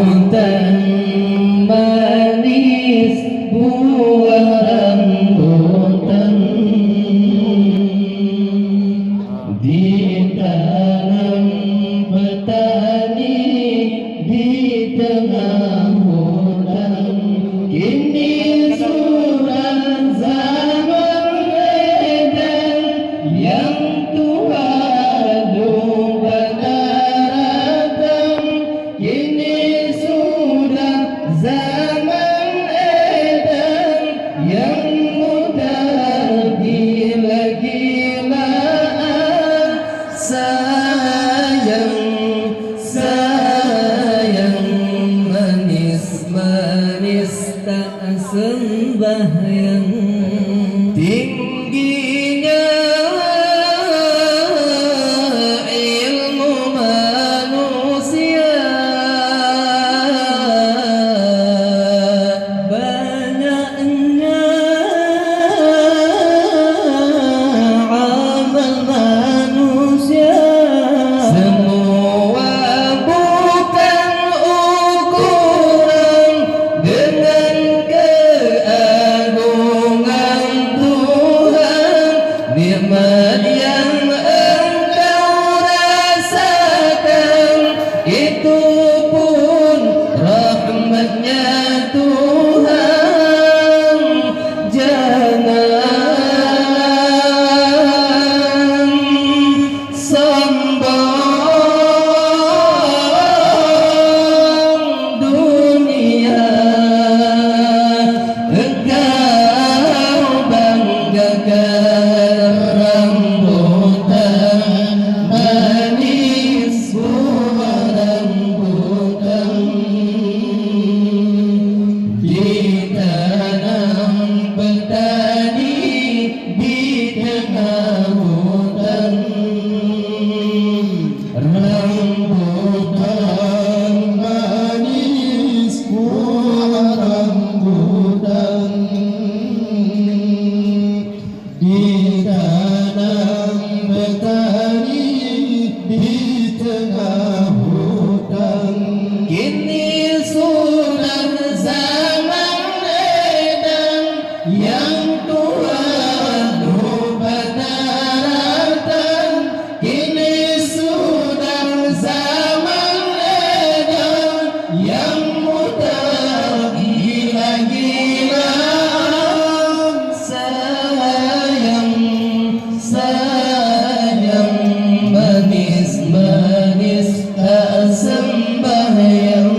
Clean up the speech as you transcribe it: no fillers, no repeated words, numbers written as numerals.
rambutan manis, buah rambutan ditanam petani di tengah hutan. Kini sudah zaman edan yang tua lupa daratan. Kini sudah zaman edan yang muda gila-gilaan. Sayang, sayang, manis-manis tak sembahyang. Tingginya ilmu manusia, banyaknya amal manusia. Semua bukan ukuran dengan keagungan Tuhan. Nikmat yang engkau rasakan itu pun rahmatnya Tuhan. Jangan sombong dunia, engkau banggakan rambutan manis, buah rambutan ditanam petani di tengah hutan. Rambutan manis, buah rambutan ditanam petani di tengah hutan. Kini sudah zaman edan yang tua lupa daratan. Kini sudah zaman edan yang muda gila-gilaan. Sayang, sayang, manis-manis tak sembahyang.